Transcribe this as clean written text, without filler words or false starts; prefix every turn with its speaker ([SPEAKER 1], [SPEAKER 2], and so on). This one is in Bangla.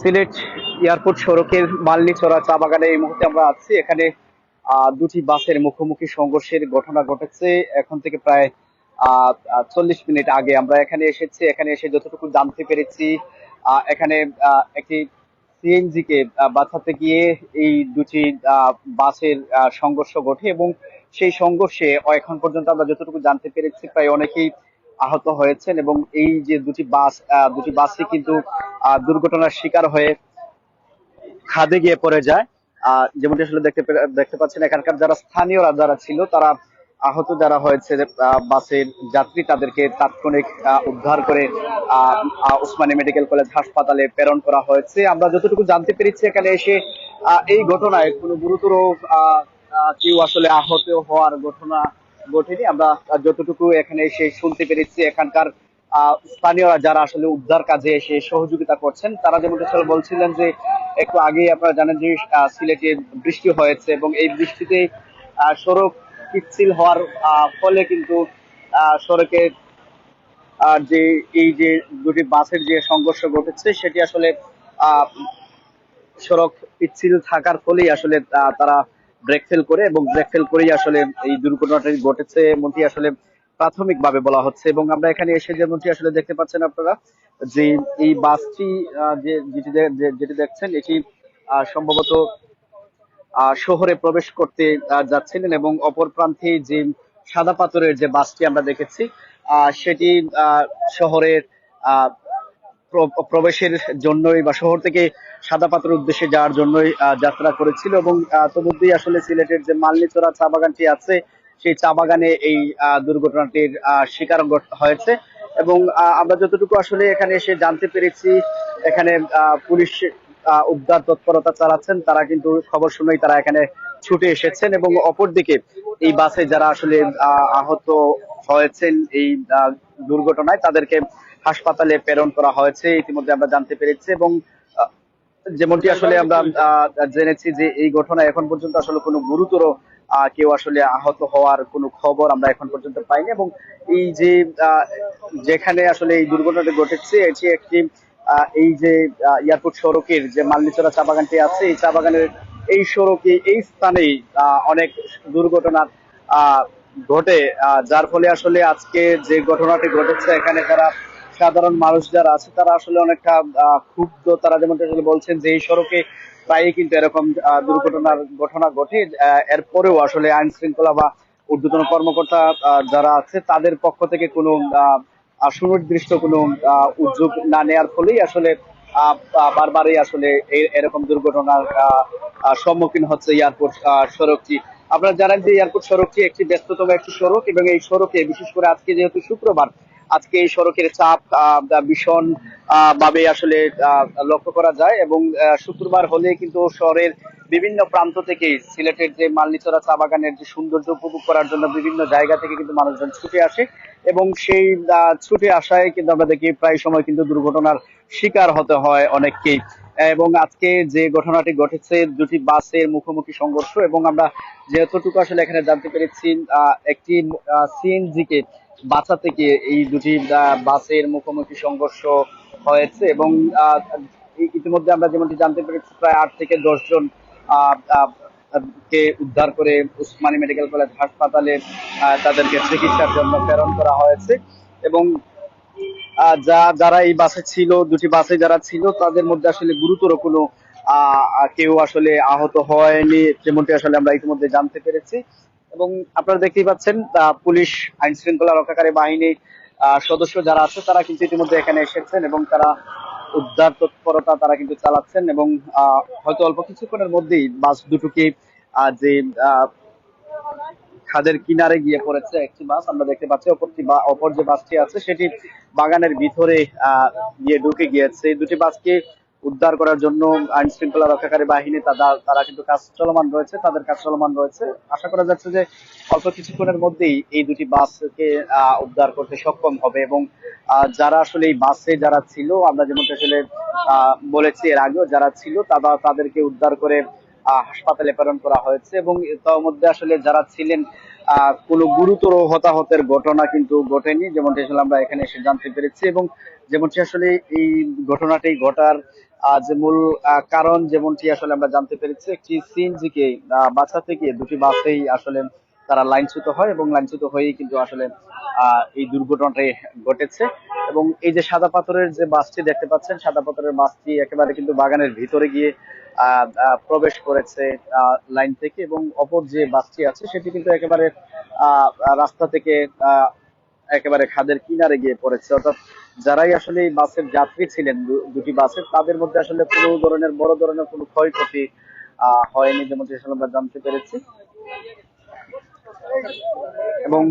[SPEAKER 1] সিলেট এয়ারপোর্ট সড়কের মালনীচরা চা বাগানে এই মুহূর্তে আমরা আছি। এখানে দুটি বাসের মুখোমুখি সংঘর্ষের ঘটনা ঘটেছে। এখন থেকে প্রায় 40 মিনিট আগে আমরা এখানে এসেছি। এখানে এসে যতটুকু জানতে পেরেছি, এখানে একটি সিএনজি কে বাঁচাতে গিয়ে এই দুটি বাসের সংঘর্ষ ঘটে এবং সেই সংঘর্ষে এখন পর্যন্ত আমরা যতটুকু জানতে পেরেছি প্রায় অনেকেই আহত হয়েছেন এবং এই যে দুটি বাসই কিন্তু দুর্ঘটনার শিকার হয়ে খাদে গিয়ে পড়ে যায়। যেমনটি আসলে দেখতে পাচ্ছেন, এখানকার যারা স্থানীয়রা যারা ছিল তারা আহত যারা হয়েছে বাসের যাত্রী তাদেরকে তাৎক্ষণিক উদ্ধার করে উসমানী মেডিকেল কলেজ হাসপাতালে প্রেরণ করা হয়েছে। আমরা যতটুকু জানতে পেরেছি এখানে এসে এই ঘটনায় কোনো গুরুতর কেউ আসলে আহত হওয়ার ঘটনা ঘটেনি। আমরা যতটুকু এখানে এসে শুনতে পেরেছি এখানকার স্থানীয়রা যারা আসলে উদ্ধার কাজে এসে সহযোগিতা করছেন তারা যেমন আসলে বলছিলেন যে একটু আগে আপনারা জানেন যে সিলেটে বৃষ্টি হয়েছে এবং এই বৃষ্টিতে সড়ক পিচ্ছিল হওয়ার ফলে কিন্তু সড়কে যে এই যে দুটি বাসের যে সংঘর্ষ ঘটেছে সেটি আসলে আহ সড়ক পিচ্ছিল থাকার ফলেই আসলে তারা ব্রেক ফেল করে এবং ব্রেক ফেল করেই আসলে এই দুর্ঘটনাটি ঘটেছে এমনটি আসলে প্রাথমিকভাবে বলা হচ্ছে। এবং আমরা এখানে এসে যেমনটি আসলে দেখতে পাচ্ছেন আপনারা যে এই বাসটি যেটি দেখছেন এটি সম্ভবত শহরে প্রবেশ করতে যাচ্ছিলেন এবং অপর প্রান্তে যে সাদা পাথরের যে বাসটি আমরা দেখেছি সেটি শহরের আহ প্রবেশের জন্যই বা শহর থেকে সাদা পাথরের উদ্দেশ্যে যাওয়ার জন্যই যাত্রা করেছিল এবং তদুপরি আসলে সিলেটের যে মালনীচরা চা বাগানটি আছে সেই চা বাগানে এই দুর্ঘটনাটির শিকার হয়েছে। এবং আমরা যতটুকু আসলে এখানে এসে জানতে পেরেছি এখানে পুলিশ উদ্ধার তৎপরতা চালাচ্ছেন। তারা কিন্তু খবর শুনেই তারা এখানে ছুটে এসেছেন এবং অপরদিকে এই বাসে যারা আসলে আহত হয়েছেন এই দুর্ঘটনায় তাদেরকে হাসপাতালে প্রেরণ করা হয়েছে ইতিমধ্যে আমরা জানতে পেরেছি। এবং যেমনটি আসলে আমরা জেনেছি যে এই ঘটনায় এখন পর্যন্ত আসলে কোনো গুরুতর কেউ আসলে আহত হওয়ার কোনো খবর আমরা এখন পর্যন্ত পাইনি। এবং এই যে যেখানে আসলে এই দুর্ঘটনাটি ঘটেছে এটি একটি এই যে এয়ারপোর্ট সড়কের যে মালনীচরা চা বাগানটি আছে এই চা বাগানের এই সড়কে এই স্থানেই অনেক দুর্ঘটনার ঘটে, যার ফলে আসলে আজকে যে ঘটনাটি ঘটেছে এখানে যারা সাধারণ মানুষ যারা আছে তারা আসলে অনেকটা ক্ষুব্ধ। তারা যেমন আসলে বলছেন যে এই সড়কে প্রায়ই কিন্তু এরকম দুর্ঘটনার ঘটনা ঘটে, এরপরেও আসলে আইন শৃঙ্খলা বা ঊর্ধ্বতন কর্মকর্তা যারা আছে তাদের পক্ষ থেকে কোনো সুনির্দিষ্ট কোনো উদ্যোগ না নেওয়ার ফলেই আসলে বারবারই আসলে এরকম দুর্ঘটনার সম্মুখীন হচ্ছে এয়ারপোর্ট সড়কটি। আপনারা জানেন যে এয়ারপোর্ট সড়কটি একটি ব্যস্ততম একটি সড়ক এবং এই সড়কে বিশেষ করে আজকে যেহেতু শুক্রবার আজকে এই সড়কের চাপ ভীষণ ভাবে আসলে লক্ষ্য করা যায়। এবং শুক্রবার হলে কিন্তু শহরের বিভিন্ন প্রান্ত থেকে সিলেটের যে মালনীচরা চা বাগানের যে সৌন্দর্য উপভোগ করার জন্য বিভিন্ন জায়গা থেকে কিন্তু মানুষজন ছুটে আসে এবং সেই ছুটে আসায় কিন্তু আমরা দেখি প্রায় সময় কিন্তু দুর্ঘটনার শিকার হতে হয় অনেককেই। এবং আজকে যে ঘটনাটি ঘটেছে দুটি বাসের মুখোমুখি সংঘর্ষ এবং আমরা যতটুকু আসলে এখানে জানতে পেরেছি একটি সিএনজি কে বাঁচাতে গিয়ে এই দুটি বাসের মুখোমুখি সংঘর্ষ হয়েছে। এবং ইতিমধ্যে আমরা যেমনটি জানতে পেরেছি প্রায় 8 থেকে 10 জন আহ, আহ, কে উদ্ধার করে উসমানী মেডিকেল কলেজ হাসপাতালে তাদেরকে চিকিৎসার জন্য প্রেরণ করা হয়েছে। এবং যারা এই বাসে ছিল দুটি বাসে যারা ছিল তাদের মধ্যে আসলে গুরুতর কোনো কেউ আসলে আহত হয়নি যেমনটি আসলে আমরা ইতিমধ্যে জানতে পেরেছি। এবং আপনারা দেখতেই পাচ্ছেন পুলিশ আইন শৃঙ্খলা রক্ষাকারী বাহিনী সদস্য যারা আছে তারা কিন্তু ইতিমধ্যে এখানে এসেছেন এবং তারা উদ্ধার তৎপরতা তারা কিন্তু চালাচ্ছেন। এবং হয়তো অল্প কিছুক্ষণের মধ্যেই বাস দুটোকে যে খাদের কিনারে গিয়ে পড়েছে একটি বাস আমরা দেখতে পাচ্ছি, অপর যে বাসটি আছে সেটি বাগানের ভিতরে গিয়ে ঢুকে গিয়েছে। এই দুটি বাসকে উদ্ধার করার জন্য আইন শৃঙ্খলা রক্ষাকারী বাহিনী তারা কিন্তু কাজ চলমান রয়েছে, তাদের কাজ চলমান রয়েছে। আশা করা যাচ্ছে যে অল্প কিছুক্ষণের মধ্যেই এই দুটি বাসকে উদ্ধার করতে সক্ষম হবে। এবং যারা আসলে এই বাসে যারা ছিল আমরা যেমন আসলে বলেছি এর আগেও যারা ছিল তাদেরকে উদ্ধার করে হাসপাতালে প্রেরণ করা হয়েছে। এবং তার মধ্যে আসলে যারা ছিলেন কোনো গুরুতর হতাহতের ঘটনা কিন্তু ঘটেনি যেমনটি আসলে আমরা এখানে এসে জানতে পেরেছি। এবং যেমনটি আসলে এই ঘটনাটি ঘটার যে মূল কারণ, যেমনটি আসলে আমরা জানতে পেরেছি, একটি সিএনজি কে বাঁচাতে গিয়ে দুটি বাসেই আসলে তারা লাইনচ্যুত হয় এবং লাইনচ্যুত হয়েই কিন্তু আসলে এই দুর্ঘটনাটি ঘটেছে। এবং এই যে সাদা পাথরের যে বাসটি দেখতে পাচ্ছেন, সাদা পাথরের বাসটি একেবারে কিন্তু বাগানের ভিতরে গিয়ে প্রবেশ করেছে লাইন থেকে, এবং অপর যে বাসটি আছে সেটি কিন্তু একেবারে রাস্তা থেকে আহ, একেবারে খাদের কিনারে গিয়ে পড়েছে। অর্থাৎ যারাই আসলে এই বাসের যাত্রী ছিলেন, দুটি বাসের, তাদের মধ্যে আসলে কোনো ধরনের বড় ধরনের কোনো ক্ষয়ক্ষতি হয়নি, যেমনটি আসলে আমরা জানতে পেরেছি। এবং